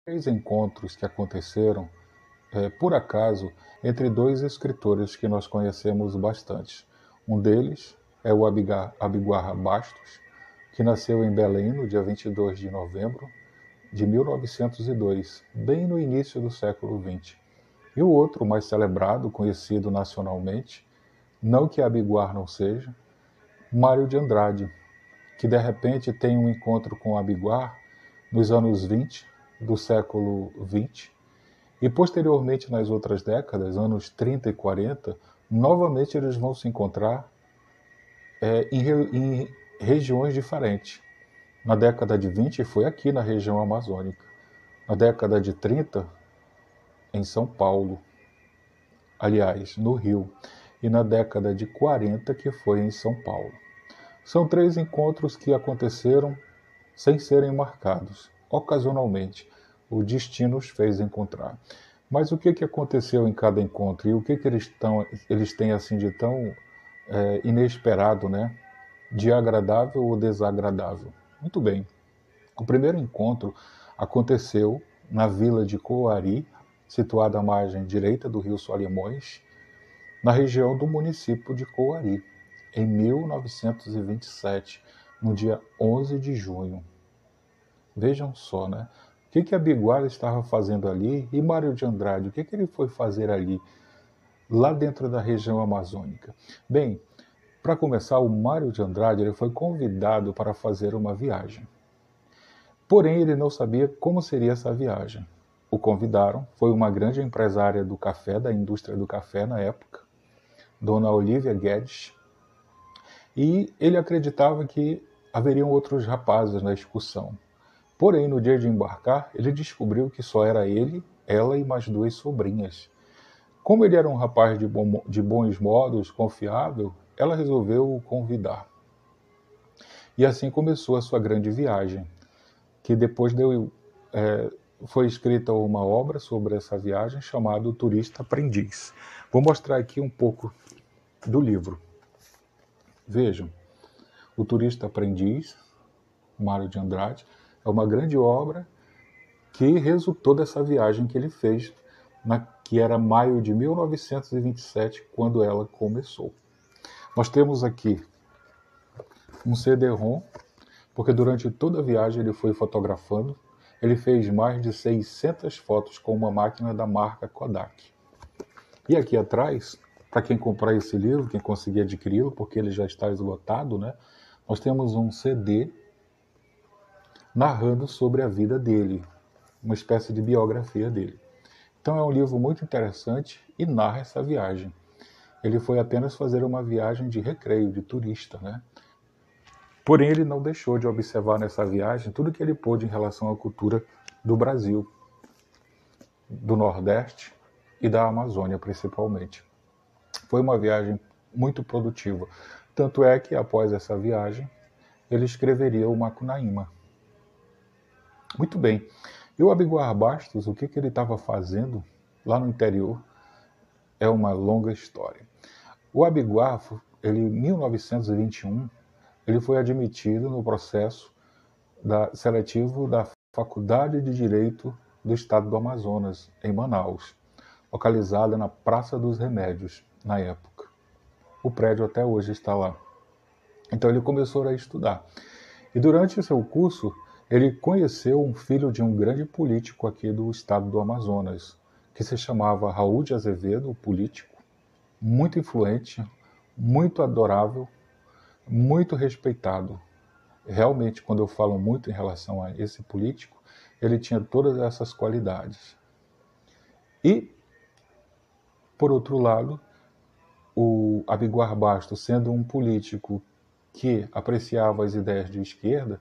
Três encontros que aconteceram, por acaso, entre dois escritores que nós conhecemos bastante. Um deles é o Abiguarra Bastos, que nasceu em Belém no dia 22 de novembro de 1902, bem no início do século XX. E o outro, mais celebrado, conhecido nacionalmente, não que Abiguar não seja, Mário de Andrade, que de repente tem um encontro com Abiguar nos anos 20 do século XX, e posteriormente nas outras décadas, anos 30 e 40, novamente eles vão se encontrar em regiões diferentes. Na década de 20 foi aqui na região amazônica. Na década de 30, em São Paulo, aliás, no Rio. E na década de 40, que foi em São Paulo. São três encontros que aconteceram sem serem marcados. Ocasionalmente, o destino os fez encontrar. Mas o que aconteceu em cada encontro? E o que eles têm assim de tão inesperado, né? De agradável ou desagradável? Muito bem. O primeiro encontro aconteceu na vila de Coari, situada à margem direita do rio Solimões, na região do município de Coari, em 1927, no dia 11 de junho. Vejam só, né? O que a Biguara estava fazendo ali e Mário de Andrade, o que ele foi fazer ali, lá dentro da região amazônica? Bem, para começar, o Mário de Andrade ele foi convidado para fazer uma viagem. Porém, ele não sabia como seria essa viagem. O convidaram, foi uma grande empresária do café, da indústria do café na época, Dona Olívia Guedes, e ele acreditava que haveriam outros rapazes na excursão. Porém, no dia de embarcar, ele descobriu que só era ele, ela e mais duas sobrinhas. Como ele era um rapaz de bons modos, confiável, ela resolveu o convidar. E assim começou a sua grande viagem, que depois foi escrita uma obra sobre essa viagem chamada O Turista Aprendiz. Vou mostrar aqui um pouco do livro. Vejam, O Turista Aprendiz, Mário de Andrade, é uma grande obra que resultou dessa viagem que ele fez, que era maio de 1927, quando ela começou. Nós temos aqui um CD-ROM, porque durante toda a viagem ele foi fotografando. Ele fez mais de 600 fotos com uma máquina da marca Kodak. E aqui atrás, para quem comprar esse livro, quem conseguir adquiri-lo, porque ele já está esgotado, né? Nós temos um CD narrando sobre a vida dele, uma espécie de biografia dele. Então é um livro muito interessante e narra essa viagem. Ele foi apenas fazer uma viagem de recreio, de turista, né? Porém, ele não deixou de observar nessa viagem tudo que ele pôde em relação à cultura do Brasil, do Nordeste e da Amazônia, principalmente. Foi uma viagem muito produtiva. Tanto é que, após essa viagem, ele escreveria o Macunaíma. Muito bem. E o Abiguar Bastos, o que ele estava fazendo lá no interior, é uma longa história. O Abiguar, em 1921, ele foi admitido no processo seletivo da Faculdade de Direito do Estado do Amazonas, em Manaus, localizada na Praça dos Remédios, na época. O prédio até hoje está lá. Então ele começou a estudar. E durante o seu curso, ele conheceu um filho de um grande político aqui do estado do Amazonas, que se chamava Raul de Azevedo, o político, muito influente, muito adorável, muito respeitado. Realmente, quando eu falo muito em relação a esse político, ele tinha todas essas qualidades. E, por outro lado, o Abiguar Bastos, sendo um político que apreciava as ideias de esquerda,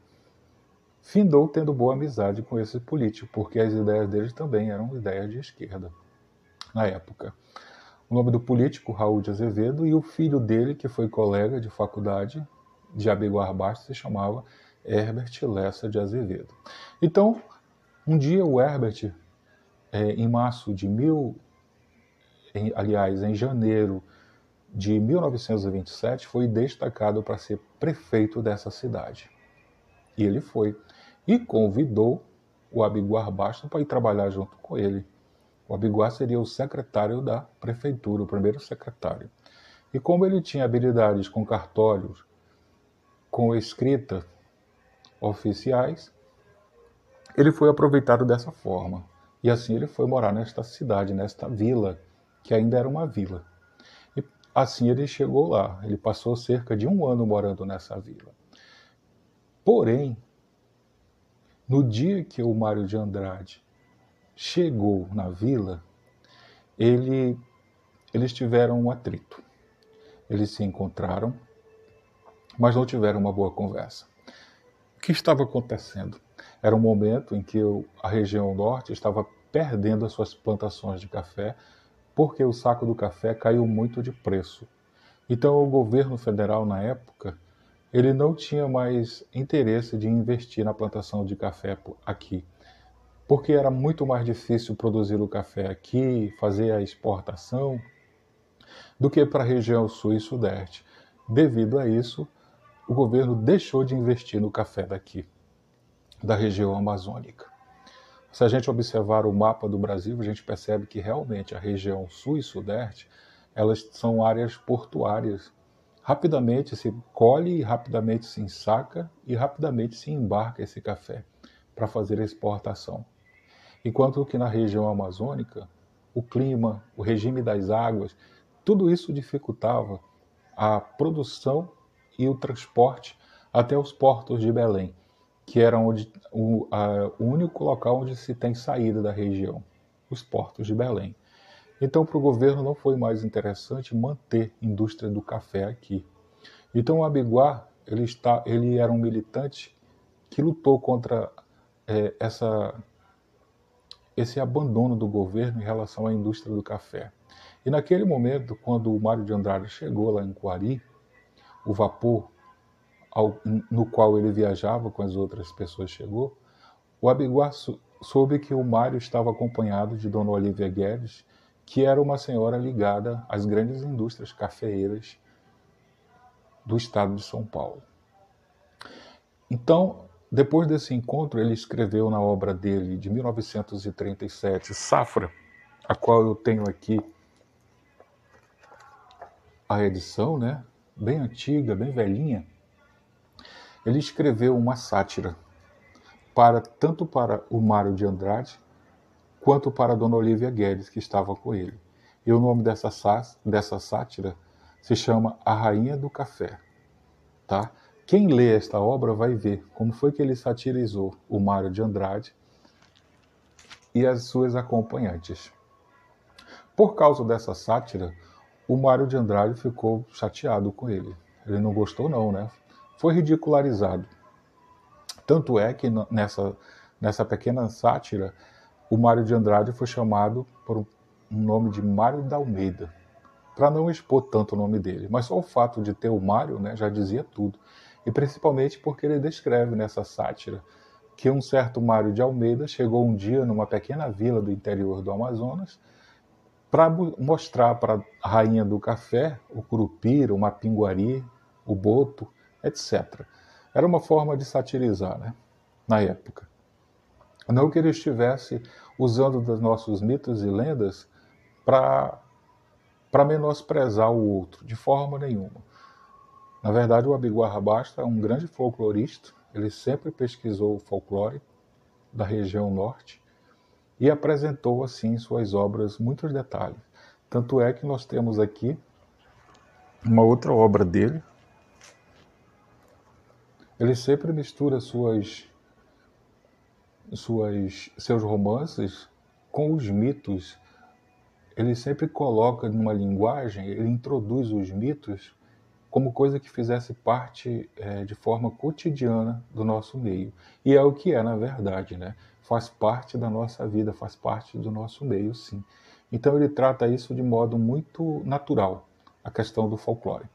findou tendo boa amizade com esse político, porque as ideias dele também eram ideias de esquerda, na época. O nome do político, Raul de Azevedo, e o filho dele, que foi colega de faculdade de Abiguar Bastos, se chamava Herbert Lessa de Azevedo. Então, um dia o Herbert, em em janeiro de 1927, foi destacado para ser prefeito dessa cidade. E ele foi. E convidou o Abiguar Bastos para ir trabalhar junto com ele. O Abiguar seria o secretário da prefeitura, o primeiro secretário. E como ele tinha habilidades com cartórios, com escrita oficiais, ele foi aproveitado dessa forma. E assim ele foi morar nesta cidade, nesta vila, que ainda era uma vila. E assim ele chegou lá. Ele passou cerca de 1 ano morando nessa vila. Porém, no dia que o Mário de Andrade chegou na vila, eles tiveram um atrito. Eles se encontraram, mas não tiveram uma boa conversa. O que estava acontecendo? Era um momento em que a região norte estava perdendo as suas plantações de café, porque o saco do café caiu muito de preço. Então o governo federal, na época, ele não tinha mais interesse de investir na plantação de café aqui, porque era muito mais difícil produzir o café aqui, fazer a exportação, do que para a região sul e sudeste. Devido a isso, o governo deixou de investir no café daqui, da região amazônica. Se a gente observar o mapa do Brasil, a gente percebe que realmente a região sul e sudeste, elas são áreas portuárias. Rapidamente se colhe, rapidamente se ensaca e rapidamente se embarca esse café para fazer a exportação. Enquanto que na região amazônica, o clima, o regime das águas, tudo isso dificultava a produção e o transporte até os portos de Belém, que era o único local onde se tem saída da região, os portos de Belém. Então, para o governo não foi mais interessante manter a indústria do café aqui. Então, o Abiguar, ele era um militante que lutou contra esse abandono do governo em relação à indústria do café. E naquele momento, quando o Mário de Andrade chegou lá em Coari, o vapor no qual ele viajava com as outras pessoas chegou, o Abiguar soube que o Mário estava acompanhado de Dona Olívia Guedes, que era uma senhora ligada às grandes indústrias cafeeiras do estado de São Paulo. Então, depois desse encontro, ele escreveu na obra dele de 1937, Safra, a qual eu tenho aqui a edição, né? Bem antiga, bem velhinha. Ele escreveu uma sátira tanto para o Mário de Andrade quanto para a Dona Olívia Guedes, que estava com ele. E o nome dessa sátira se chama A Rainha do Café. Tá? Quem lê esta obra vai ver como foi que ele satirizou o Mário de Andrade e as suas acompanhantes. Por causa dessa sátira, o Mário de Andrade ficou chateado com ele. Ele não gostou não, né? Foi ridicularizado. Tanto é que nessa pequena sátira, o Mário de Andrade foi chamado por um nome de Mário da Almeida, para não expor tanto o nome dele. Mas só o fato de ter o Mário, né, já dizia tudo. E principalmente porque ele descreve nessa sátira que um certo Mário de Almeida chegou um dia numa pequena vila do interior do Amazonas para mostrar para a rainha do café, o curupira, o mapinguari, o boto, etc. Era uma forma de satirizar, né, na época. Não que ele estivesse usando dos nossos mitos e lendas para menosprezar o outro, de forma nenhuma. Na verdade, o Abiguar Bastos é um grande folclorista, ele sempre pesquisou o folclore da região norte e apresentou, assim, em suas obras muitos detalhes. Tanto é que nós temos aqui uma outra obra dele. Ele sempre mistura seus romances com os mitos. Ele sempre coloca numa linguagem, ele introduz os mitos como coisa que fizesse parte de forma cotidiana do nosso meio. E é o que é, na verdade, né? Faz parte da nossa vida, faz parte do nosso meio, sim. Então ele trata isso de modo muito natural, a questão do folclore.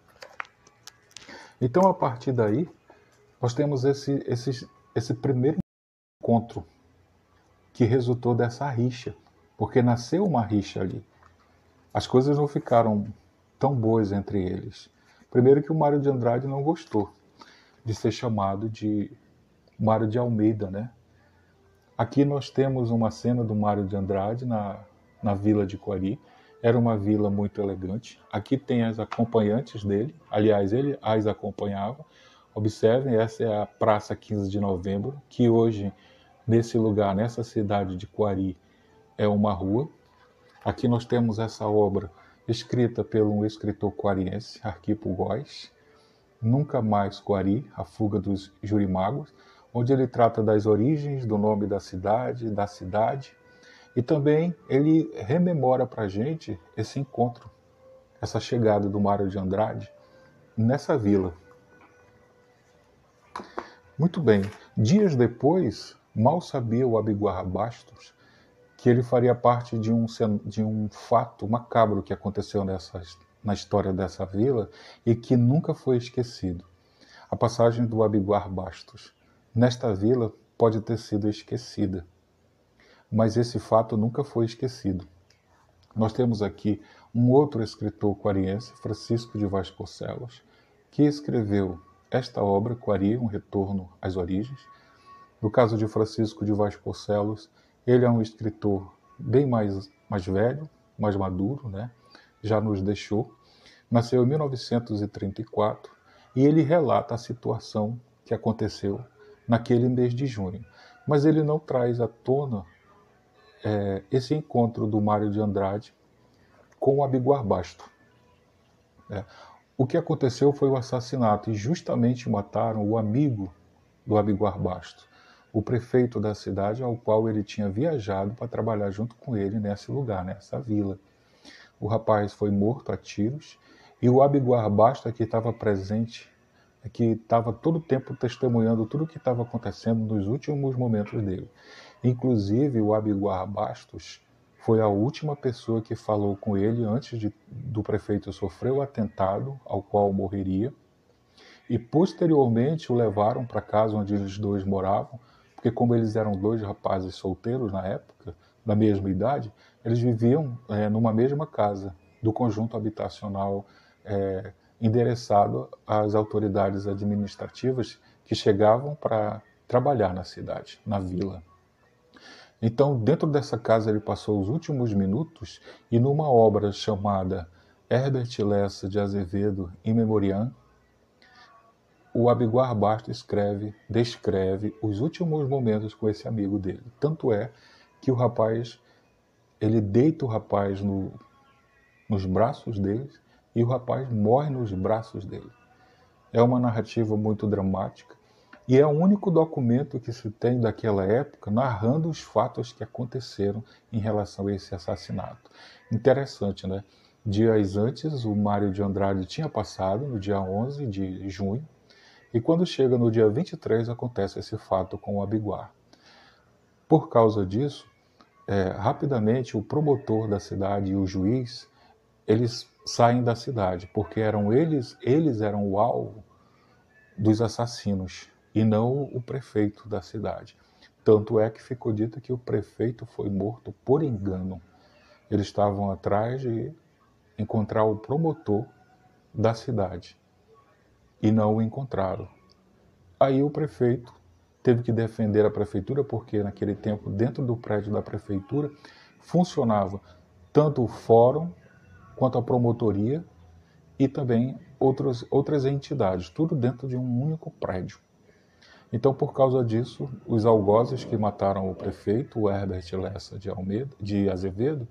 Então, a partir daí, nós temos esse primeiro encontro que resultou dessa rixa, porque nasceu uma rixa ali. As coisas não ficaram tão boas entre eles. Primeiro que o Mário de Andrade não gostou de ser chamado de Mário de Almeida, né? Aqui nós temos uma cena do Mário de Andrade na vila de Coari. Era uma vila muito elegante. Aqui tem as acompanhantes dele, aliás, ele as acompanhava. Observem, essa é a Praça 15 de Novembro, que hoje, nesse lugar, nessa cidade de Coari, é uma rua. Aqui nós temos essa obra escrita por um escritor coariense, Arquipo Góes, Nunca Mais Coari, A Fuga dos Jurimagos, onde ele trata das origens, do nome da cidade, e também ele rememora para a gente esse encontro, essa chegada do Mário de Andrade nessa vila. Muito bem, dias depois, mal sabia o Abiguar Bastos que ele faria parte de um fato macabro que aconteceu na história dessa vila e que nunca foi esquecido. A passagem do Abiguar Bastos nesta vila pode ter sido esquecida, mas esse fato nunca foi esquecido. Nós temos aqui um outro escritor coariense, Francisco de Vasconcelos, que escreveu esta obra, Coari, um retorno às origens. No caso de Francisco de Vasconcelos, ele é um escritor bem mais velho, mais maduro, né? Já nos deixou. Nasceu em 1934 e ele relata a situação que aconteceu naquele mês de junho. Mas ele não traz à tona esse encontro do Mário de Andrade com o Abiguar Basto. O que aconteceu foi o assassinato e justamente mataram o amigo do Abiguar Basto, o prefeito da cidade ao qual ele tinha viajado para trabalhar junto com ele nesse lugar, nessa vila. O rapaz foi morto a tiros e o Abiguar Basto, que estava presente, que estava todo o tempo testemunhando tudo o que estava acontecendo nos últimos momentos dele. Inclusive, o Abiguar Bastos foi a última pessoa que falou com ele antes do prefeito sofrer o atentado ao qual morreria. E posteriormente o levaram para casa onde eles dois moravam, porque como eles eram dois rapazes solteiros na época, da mesma idade, eles viviam numa mesma casa do conjunto habitacional endereçado às autoridades administrativas que chegavam para trabalhar na cidade, na vila. Então, dentro dessa casa ele passou os últimos minutos e numa obra chamada Herbert Lessa de Azevedo in Memoriam, o Abiguar Bastos descreve os últimos momentos com esse amigo dele. Tanto é que ele deita o rapaz nos braços dele e o rapaz morre nos braços dele. É uma narrativa muito dramática e é o único documento que se tem daquela época narrando os fatos que aconteceram em relação a esse assassinato. Interessante, né? Dias antes, o Mário de Andrade tinha passado, no dia 11 de junho, e quando chega no dia 23, acontece esse fato com o Abiguar. Por causa disso, rapidamente o promotor da cidade e o juiz, eles saem da cidade, porque eles eram o alvo dos assassinos, e não o prefeito da cidade. Tanto é que ficou dito que o prefeito foi morto por engano. Eles estavam atrás de encontrar o promotor da cidade. E não o encontraram. Aí o prefeito teve que defender a prefeitura, porque naquele tempo, dentro do prédio da prefeitura, funcionava tanto o fórum, quanto a promotoria e também outras entidades, tudo dentro de um único prédio. Então, por causa disso, os algozes que mataram o prefeito, o Herbert Lessa de Azevedo,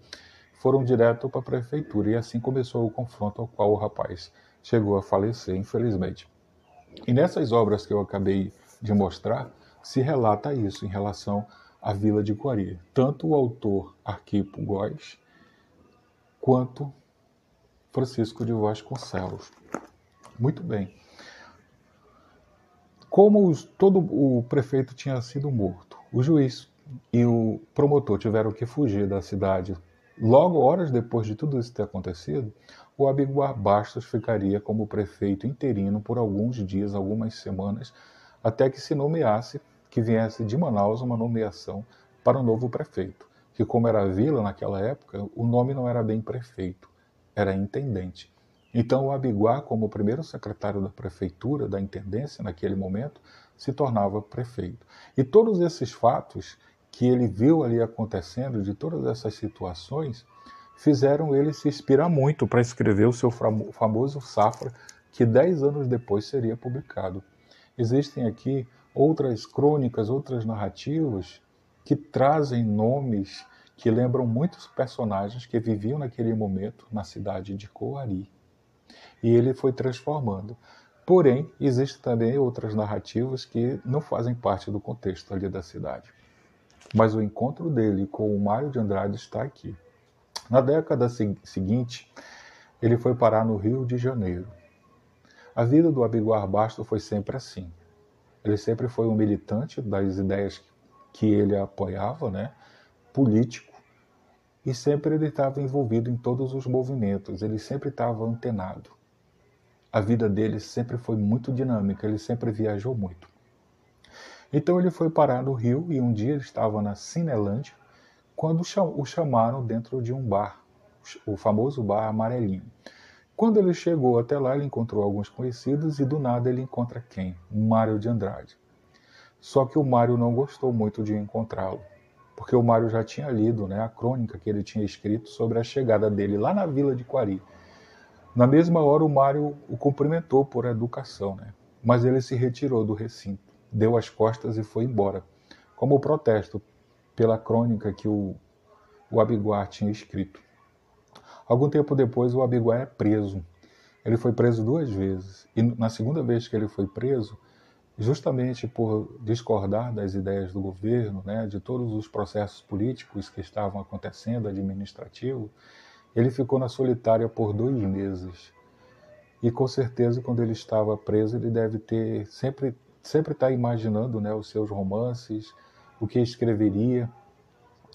foram direto para a prefeitura, e assim começou o confronto ao qual o rapaz chegou a falecer, infelizmente. E nessas obras que eu acabei de mostrar, se relata isso em relação à vila de Coari. Tanto o autor Arquipo Góes, quanto Francisco de Vasconcelos. Muito bem. Como todo o prefeito tinha sido morto, o juiz e o promotor tiveram que fugir da cidade. Logo, horas depois de tudo isso ter acontecido, o Abiguar Bastos ficaria como prefeito interino por alguns dias, algumas semanas, até que se nomeasse, que viesse de Manaus uma nomeação para o novo prefeito, que como era vila naquela época, o nome não era bem prefeito, era intendente. Então o Abiguar, como primeiro secretário da prefeitura, da intendência naquele momento, se tornava prefeito. E todos esses fatos que ele viu ali acontecendo, de todas essas situações, fizeram ele se inspirar muito para escrever o seu famoso Safra, que 10 anos depois seria publicado. Existem aqui outras crônicas, outras narrativas que trazem nomes que lembram muitos personagens que viviam naquele momento na cidade de Coari. E ele foi transformando. Porém, existem também outras narrativas que não fazem parte do contexto ali da cidade. Mas o encontro dele com o Mário de Andrade está aqui. Na década seguinte, ele foi parar no Rio de Janeiro. A vida do Abiguar Basto foi sempre assim. Ele sempre foi um militante das ideias que ele apoiava, né? Político, e sempre ele estava envolvido em todos os movimentos, ele sempre estava antenado. A vida dele sempre foi muito dinâmica, ele sempre viajou muito. Então ele foi parar no Rio e um dia ele estava na Cinelândia, quando o chamaram dentro de um bar, o famoso bar Amarelinho. Quando ele chegou até lá, ele encontrou alguns conhecidos e do nada ele encontra quem? Mário de Andrade. Só que o Mário não gostou muito de encontrá-lo, porque o Mário já tinha lido, né, a crônica que ele tinha escrito sobre a chegada dele lá na vila de Coari. Na mesma hora, o Mário o cumprimentou por educação, né, mas ele se retirou do recinto, deu as costas e foi embora, como protesto pela crônica que o Abiguar tinha escrito. Algum tempo depois, o Abiguar é preso. Ele foi preso 2 vezes, e na segunda vez que ele foi preso, justamente por discordar das ideias do governo, né, de todos os processos políticos que estavam acontecendo, administrativo, ele ficou na solitária por 2 meses. E com certeza, quando ele estava preso, ele deve ter sempre estar imaginando, né, os seus romances, o que escreveria,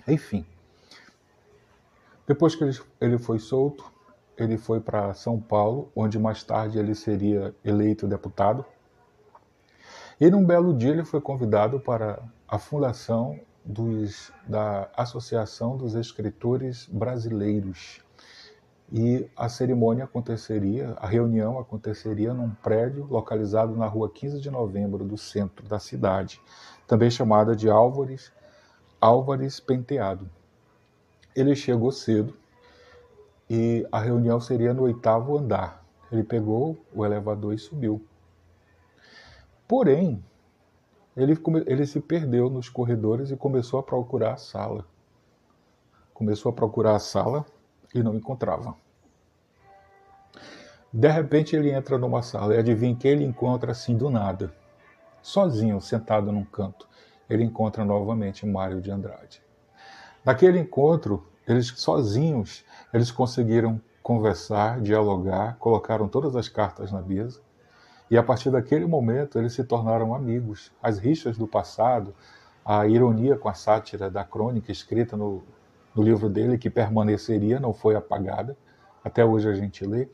enfim. Depois que ele foi solto, ele foi para São Paulo, onde mais tarde ele seria eleito deputado. E num belo dia ele foi convidado para a fundação da Associação dos Escritores Brasileiros. E a cerimônia aconteceria, a reunião aconteceria num prédio localizado na rua 15 de Novembro, do centro da cidade, também chamada de Álvares Penteado. Ele chegou cedo e a reunião seria no 8º andar. Ele pegou o elevador e subiu. Porém, ele se perdeu nos corredores e começou a procurar a sala. Começou a procurar a sala e não encontrava. De repente ele entra numa sala e adivinha que ele encontra assim do nada, sozinho, sentado num canto. Ele encontra novamente Mário de Andrade. Naquele encontro, eles sozinhos, eles conseguiram conversar, dialogar, colocaram todas as cartas na mesa. E a partir daquele momento eles se tornaram amigos. As rixas do passado, a ironia com a sátira da crônica escrita no livro dele, que permaneceria, não foi apagada, até hoje a gente lê,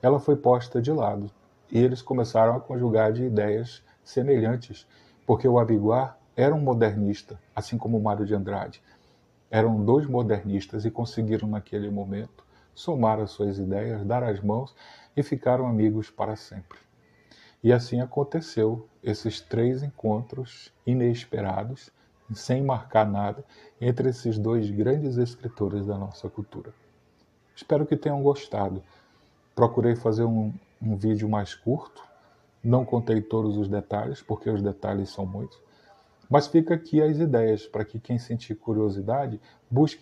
ela foi posta de lado. E eles começaram a conjugar de ideias semelhantes, porque o Abiguar era um modernista, assim como o Mário de Andrade. Eram 2 modernistas e conseguiram naquele momento somar as suas ideias, dar as mãos e ficaram amigos para sempre. E assim aconteceu esses 3 encontros inesperados, sem marcar nada, entre esses 2 grandes escritores da nossa cultura. Espero que tenham gostado. Procurei fazer um vídeo mais curto, não contei todos os detalhes, porque os detalhes são muitos, mas fica aqui as ideias, para que quem sentir curiosidade busque